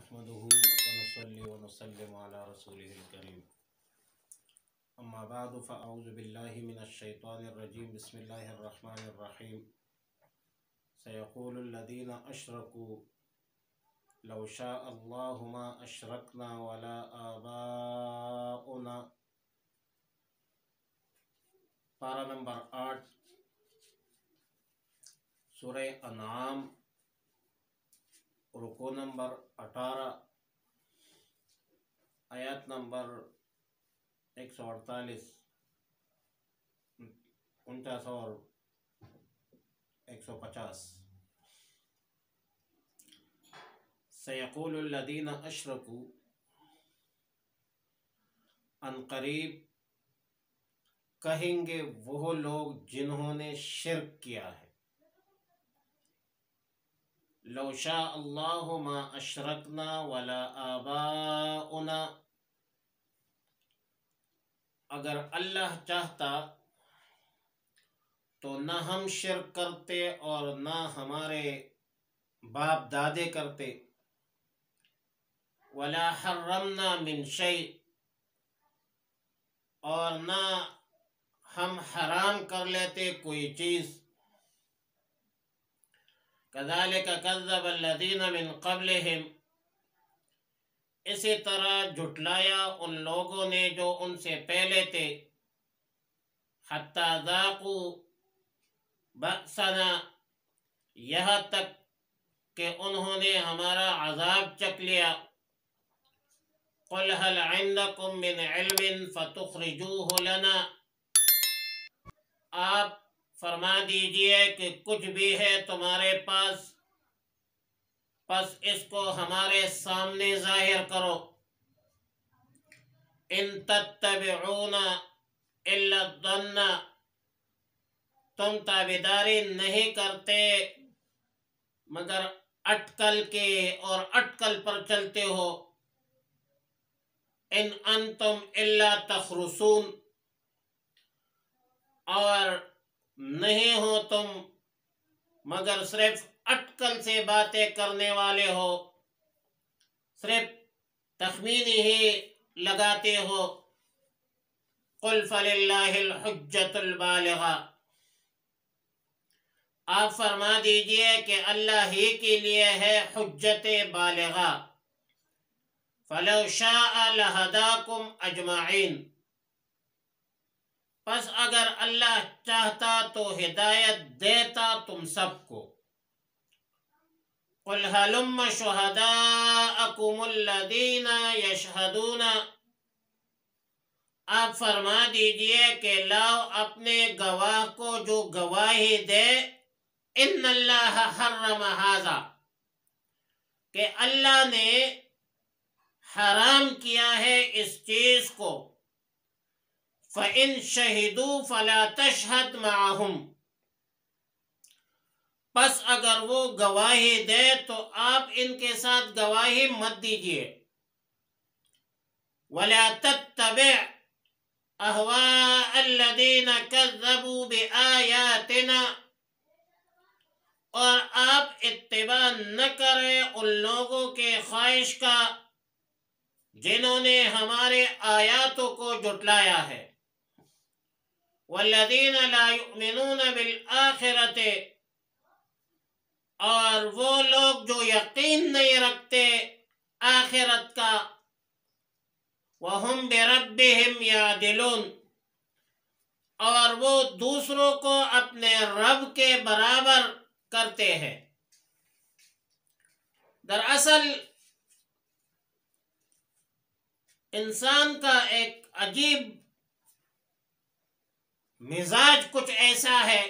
نحمده ونصلي ونسلم على رسوله الكريم اما بعد فاعوذ بالله من الشيطان الرجيم بسم الله الرحمن الرحيم سيقول الذين اشركوا لو شاء الله ما اشركنا ولا آباؤنا پارہ نمبر 8 سورہ انعام رکوع نمبر 18 آیات نمبر 148 49 اور 150 سیقول الذین اشرکوا ان قریب کہیں گے وہ لوگ جنہوں نے شرک کیا ہے، لو شاء اللہ ما اشرکنا ولا آباؤنا، اگر اللہ چاہتا تو نہ ہم شرک کرتے اور نہ ہمارے باپ دادے کرتے، ولا حرمنا من شیء، اور نہ ہم حرام کر لیتے کوئی چیز، کذالک کذب الذین من قبلہم، اسی طرح جھٹلایا ان لوگوں نے جو ان سے پہلے تھے، حتی ذاقوا بأسنا، یہاں تک کہ انہوں نے ہمارا عذاب چکھ لیا، قل هل عندکم من علم فتخرجوه لنا، آپ فرما دیجئے کہ کچھ بھی ہے تمہارے پاس، پس اس کو ہمارے سامنے ظاہر کرو، ان تتبعون الا الظن، تم تابعداری نہیں کرتے مگر اٹکل کے اور اٹکل پر چلتے ہو، ان انتم الا تخرصون، اور نہیں ہو تم مگر صرف اٹکل سے باتیں کرنے والے ہو، صرف تخمین ہی لگاتے ہو، قل فللہ الحجۃ البالغہ، آپ فرما دیجئے کہ اللہ ہی کے لیے ہے حجت بالغہ، فلو شاء لہداکم اجمعین، پس اگر اللہ چاہتا تو ہدایت دیتا تم سب کو، قل ہلم شہداءکم الذین یشہدون، آپ فرما دیجئے کہ لاؤ اپنے گواہ کو جو گواہی دے، ان اللہ حرم ھذا، کہ اللہ نے حرام کیا ہے اس چیز کو، فَإِن شَهِدُوا فَلَا تَشْهَدْ مَعَهُمْ، پس اگر وہ گواہی دے تو آپ ان کے ساتھ گواہی مت دیجیے، وَلَا تَتَّبِعْ أَهْوَاءَ الَّذِينَ كَذَّبُوا بِآيَاتِنَا، اور آپ اتباع نہ کریں ان لوگوں کے خواہش کا جنہوں نے ہمارے آیاتوں کو جھٹلایا ہے، والذین لا یؤمنون بالآخرۃ، اور وہ لوگ جو یقین نہیں رکھتے آخرت کا، وہم بربہم یعدلون، اور وہ دوسروں کو اپنے رب کے برابر کرتے ہیں۔ دراصل انسان کا ایک عجیب مزاج کچھ ایسا ہے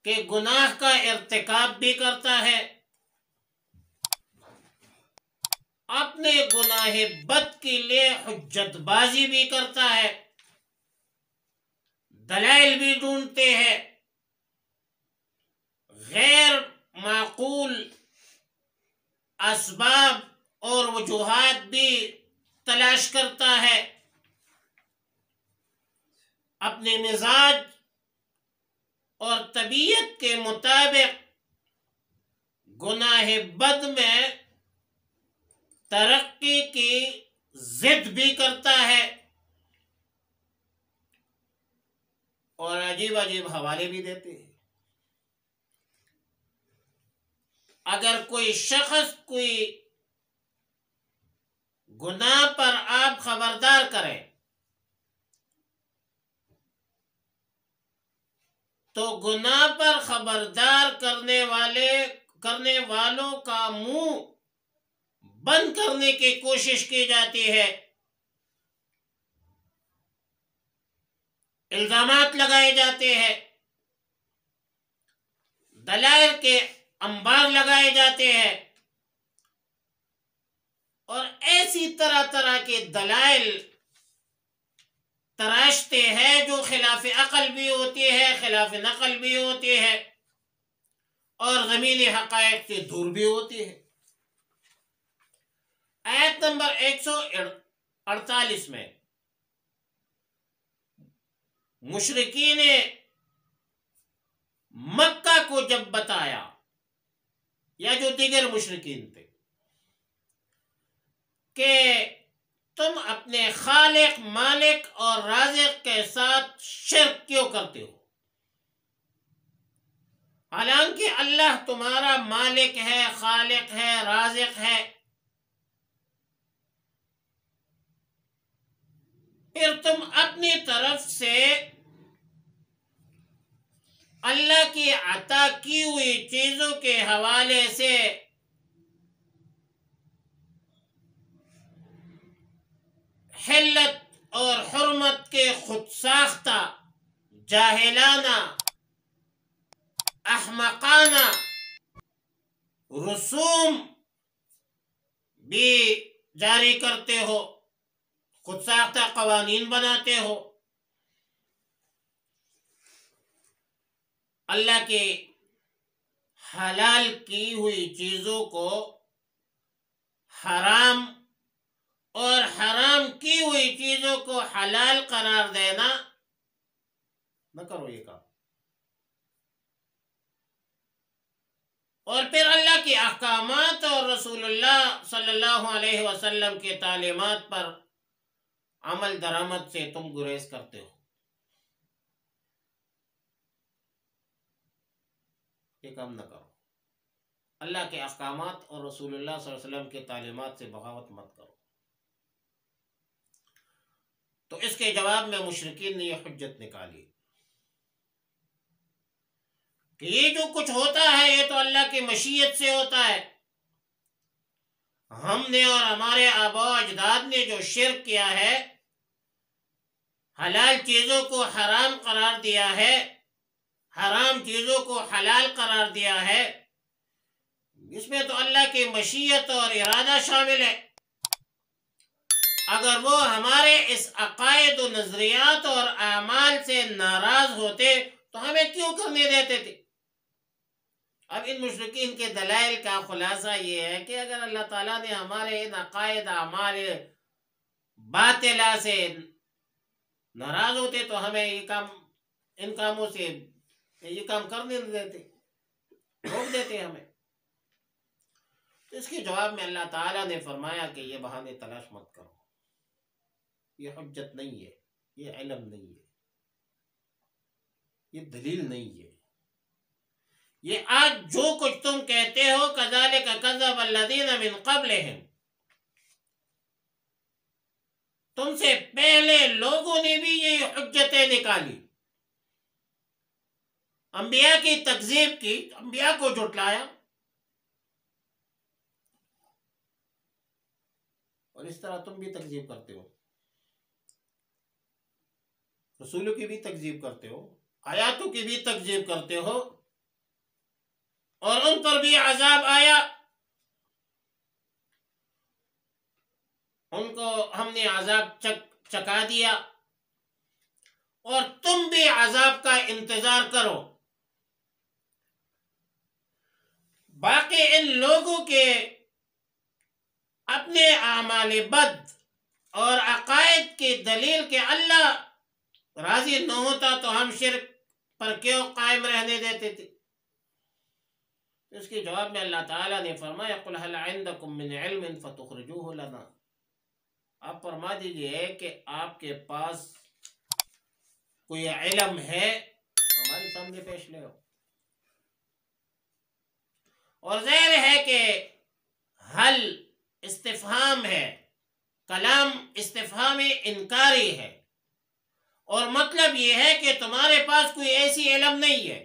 کہ گناہ کا ارتکاب بھی کرتا ہے، اپنے گناہ بد کے لیے حجت بازی بھی کرتا ہے، دلائل بھی ڈھونڈتے ہیں، غیر معقول اسباب اور وجوہات بھی تلاش کرتا ہے، اپنے مزاج اور طبیعت کے مطابق گناہ بد میں ترقی کی ضد بھی کرتا ہے اور عجیب عجیب حوالے بھی دیتے ہیں۔ اگر کوئی شخص کوئی گناہ پر آپ خبردار کریں تو گناہ پر خبردار کرنے والوں کا منہ بند کرنے کی کوشش کی جاتی ہے، الزامات لگائے جاتے ہیں، دلائل کے انبار لگائے جاتے ہیں اور ایسی طرح طرح کے دلائل تراشتے ہیں جو خلاف عقل بھی ہوتی ہے، خلاف نقل بھی ہوتی ہے اور زمینی حقائق سے دور بھی ہوتی ہے۔ آیت نمبر 148 میں مشرکین مکہ کو جب بتایا، یا جو دیگر مشرکین تھے، کہ تم اپنے خالق، مالک اور رازق کے ساتھ شرک کیوں کرتے ہو، حالانکہ اللہ تمہارا مالک ہے، خالق ہے، رازق ہے، پھر تم اپنی طرف سے اللہ کی عطا کی ہوئی چیزوں کے حوالے سے حلت اور حرمت کے خود ساختہ، جاہلانہ، احمقانہ رسوم بھی جاری کرتے ہو، خود ساختہ قوانین بناتے ہو، اللہ کی حلال کی ہوئی چیزوں کو حرام اور حرام کی ہوئی چیزوں کو حلال قرار دینا نہ کرو یہ کام، اور پھر اللہ کے احکامات اور رسول اللہ صلی اللہ علیہ وسلم کے تعلیمات پر عمل درآمد سے تم گریز کرتے ہو۔ یہ کام نہ کرو، اللہ کے احکامات اور رسول اللہ صلی اللہ علیہ وسلم کے تعلیمات سے بغاوت مت کرو۔ تو اس کے جواب میں مشرکین نے یہ حجت نکالی کہ یہ جو کچھ ہوتا ہے یہ تو اللہ کی مشیت سے ہوتا ہے، ہم نے اور ہمارے آباء و اجداد نے جو شرک کیا ہے، حلال چیزوں کو حرام قرار دیا ہے، حرام چیزوں کو حلال قرار دیا ہے، اس میں تو اللہ کی مشیت اور ارادہ شامل ہے۔ اگر وہ ہمارے اس عقائد و نظریات اور اعمال سے ناراض ہوتے تو ہمیں کیوں کرنے دیتے تھے؟ اب ان مشرکین کے دلائل کا خلاصہ یہ ہے کہ اگر اللہ تعالیٰ نے ہمارے ان عقائد، اعمال باطلہ سے ناراض ہوتے تو ہمیں ان کاموں سے یہ کام کرنے نہیں دیتے، روک دیتے ہمیں۔ تو اس کے جواب میں اللہ تعالیٰ نے فرمایا کہ یہ بہانے تلاش مت کرو، یہ حجت نہیں ہے، یہ علم نہیں ہے، یہ دلیل نہیں ہے، یہ آج جو کچھ تم کہتے ہو كَذَلِكَ كَذَّبَ الَّذِينَ مِن قَبْلِهِمْ، تم سے پہلے لوگوں نے بھی یہ حجتیں نکالی، انبیاء کی تکذیب کی، انبیاء کو جھٹلایا، اور اس طرح تم بھی تکذیب کرتے ہو، رسولوں کی بھی تکذیب کرتے ہو، آیاتوں کی بھی تکذیب کرتے ہو، اور ان پر بھی عذاب آیا، ان کو ہم نے عذاب چکا دیا، اور تم بھی عذاب کا انتظار کرو۔ باقی ان لوگوں کے اپنے اعمال بد اور عقائد کی دلیل کہ اللہ راضی نہ ہوتا تو ہم شرک پر کیوں قائم رہنے دیتے تھے؟ اس کے جواب میں اللہ تعالیٰ نے فرمایا قل هل عندكم من علم فتخرجوه لنا، آپ فرما دیجئے کہ آپ کے پاس کوئی علم ہے ہمارے سامنے پیش لے ہو۔ اور ظاہر ہے کہ حل استفہام ہے، کلام استفہام انکاری ہے، اور مطلب یہ ہے کہ تمہارے پاس کوئی ایسی علم نہیں ہے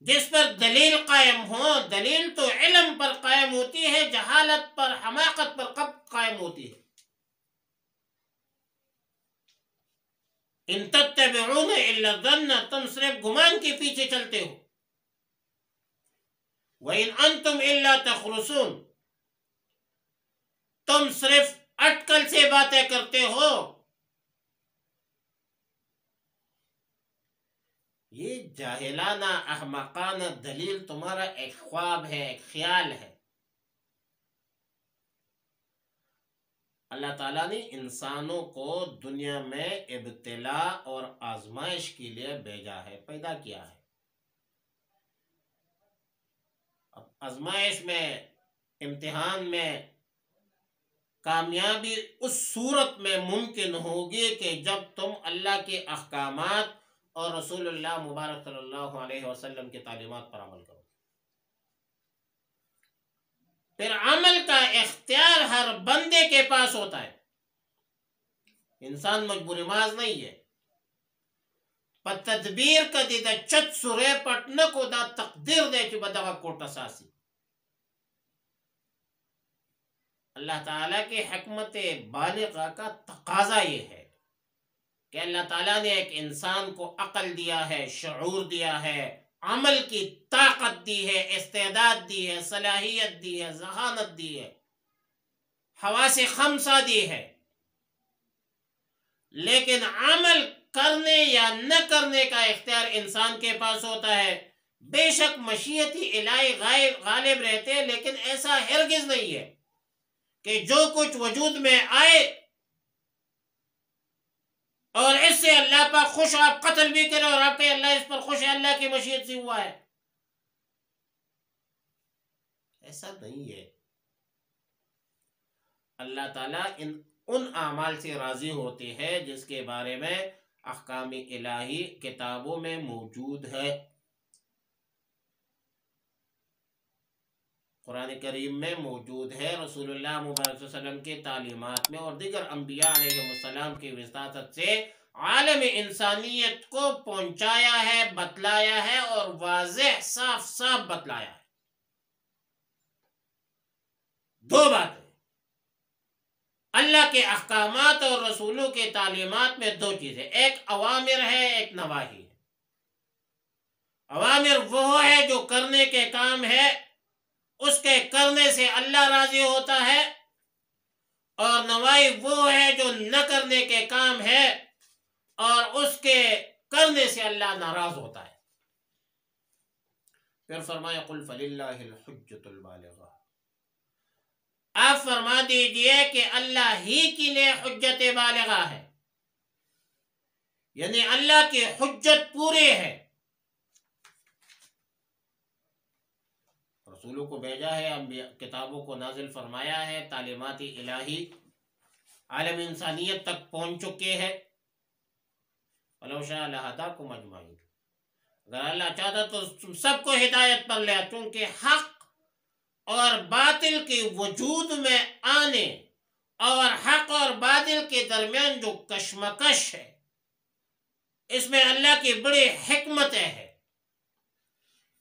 جس پر دلیل قائم ہو۔ دلیل تو علم پر قائم ہوتی ہے، جہالت پر، حماقت پر کب قائم ہوتی ہے؟ ان تتبعون الا الظن، تم صرف گمان کے پیچھے چلتے ہو۔ وَإِنْ أَنْتُمْ إِلَّا تَخْرُصُونَ، تم صرف اٹکل سے باتیں کرتے ہو۔ یہ جاہلانہ احمقانہ دلیل تمہارا ایک خواب ہے، ایک خیال ہے۔ اللہ تعالیٰ نے انسانوں کو دنیا میں ابتلا اور آزمائش کے لیے بھیجا ہے، پیدا کیا ہے۔ اب آزمائش میں، امتحان میں کامیابی اس صورت میں ممکن ہوگی کہ جب تم اللہ کے احکامات اور رسول اللہ مبارک صلی اللہ علیہ وسلم کی تعلیمات پر عمل کرو۔ پھر عمل کا اختیار ہر بندے کے پاس ہوتا ہے، انسان مجبور ماز نہیں ہے۔ پر تدبیر کا دیدہ چت سورے پٹن کو دا تقدیر دے چی بدغا کوٹا ساسی۔ اللہ تعالیٰ کی حکمت بالغہ کا تقاضا یہ ہے کہ اللہ تعالیٰ نے ایک انسان کو عقل دیا ہے، شعور دیا ہے، عمل کی طاقت دی ہے، استعداد دی ہے، صلاحیت دی ہے، ذہانت دی ہے، حواس خمسہ دی ہے، لیکن عمل کرنے یا نہ کرنے کا اختیار انسان کے پاس ہوتا ہے۔ بے شک مشیتی الہی غالب رہتے، لیکن ایسا ہرگز نہیں ہے کہ جو کچھ وجود میں آئے اور اس سے اللہ پاک خوش، آپ قتل بھی کریں اور آپ کہ اللہ اس پر خوش ہے، اللہ کی مشیت سے ہوا ہے، ایسا نہیں ہے۔ اللہ تعالیٰ ان اعمال سے راضی ہوتے ہیں جس کے بارے میں احکام الہی کتابوں میں موجود ہے، قرآن کریم میں موجود ہے، رسول اللہ مبارک صلی اللہ علیہ وسلم کی تعلیمات میں اور دیگر انبیاء علیہ السلام کی وساطت سے عالم انسانیت کو پہنچایا ہے، بتلایا ہے، اور واضح صاف صاف بتلایا ہے۔ دو باتیں، اللہ کے احکامات اور رسولوں کے تعلیمات میں دو چیزیں، ایک اوامر ہے، ایک نواہی ہے۔ اوامر وہ ہے جو کرنے کے کام ہے، اس کے کرنے سے اللہ راضی ہوتا ہے، اور نواہی وہ ہے جو نہ کرنے کے کام ہے اور اس کے کرنے سے اللہ ناراض ہوتا ہے۔ پھر فرمایا قل فللہ الحجۃ البالغہ، آپ فرما دیجئے کہ اللہ ہی کے لیے حجت بالغہ ہے، یعنی اللہ کی حجت پوری ہے۔ رسولوں کو بھیجا ہے، کتابوں کو نازل فرمایا ہے، تعلیمات الہی عالم انسانیت تک پہنچ چکے ہیں۔ وَلَوْ شَاءَ لَهَدَاكُمْ أَجْمَعِينَ، اگر اللہ چاہتا تو تم سب کو ہدایت پر لے، چونکہ حق اور باطل کے وجود میں آنے اور حق اور باطل کے درمیان جو کشمکش ہے، اس میں اللہ کی بڑی حکمتیں ہیں۔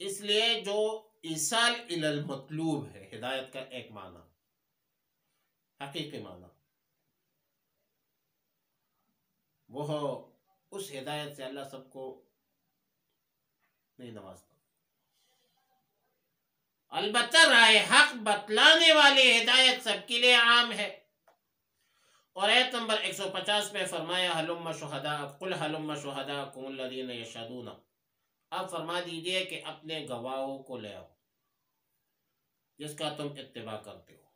اس لیے جو ایصال الی المطلوب ہے، ہدایت کا ایک معنی، حقیقی معنی، وہ اس ہدایت سے اللہ سب کو نہیں نوازتا۔ البتہ راہ حق بتلانے والی ہدایت سب کے لیے عام ہے۔ اور آیت نمبر 150 میں فرمایا ہلم شہداء قل ہلم شہداءکم الذین یشہدون، آپ فرما دیجئے کہ اپنے گواہوں کو لے آؤ جس کا تم اتباع کرتے ہو،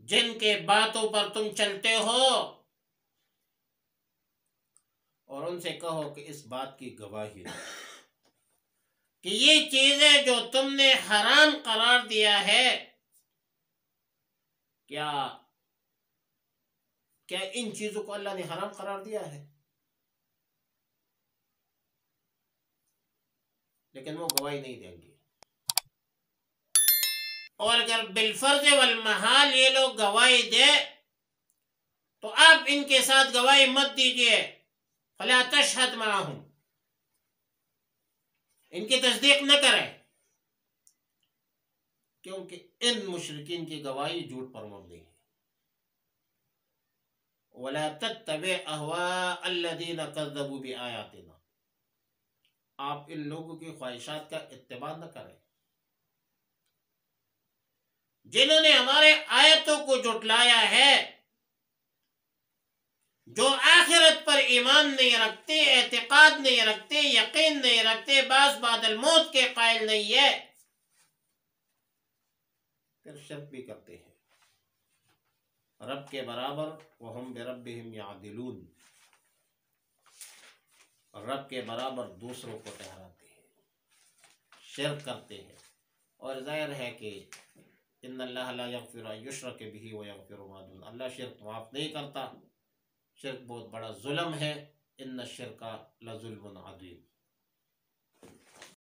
جن کے باتوں پر تم چلتے ہو، اور ان سے کہو کہ اس بات کی گواہی دو کہ یہ چیزیں جو تم نے حرام قرار دیا ہے، کیا ان چیزوں کو اللہ نے حرام قرار دیا ہے؟ لیکن وہ گواہی نہیں دیں گے. اور اگر بالفرض والمحال یہ لوگ گواہی دے تو آپ ان کے ساتھ گواہی مت دیجیے. فلا تشہد معہم، ان کی تصدیق نہ کریں، کیونکہ ان مشرکین کی گواہی جھوٹ پر مبنی ہے. ولا تتبع اهواء الذين كذبوا بآياتنا، آپ ان لوگوں کی خواہشات کا اتباع نہ کریں جنہوں نے ہمارے آیتوں کو جھٹلایا ہے، جو آخرت پر ایمان نہیں رکھتے، اعتقاد نہیں رکھتے، یقین نہیں رکھتے، بعد الموت کے قائل نہیں ہے، پھر شرک بھی کرتے ہیں رب کے برابر. وہم بربہم یعدلون، رب کے برابر دوسروں کو ٹھہراتے ہیں، شرک کرتے ہیں. اور ظاہر ہے کہ ان اللہ لا یغفر ان یشرک بہ ویغفر ما دون، اللہ شرک معاف نہیں کرتا، شرک بہت بڑا ظلم ہے. ان الشرک لظلم عظیم.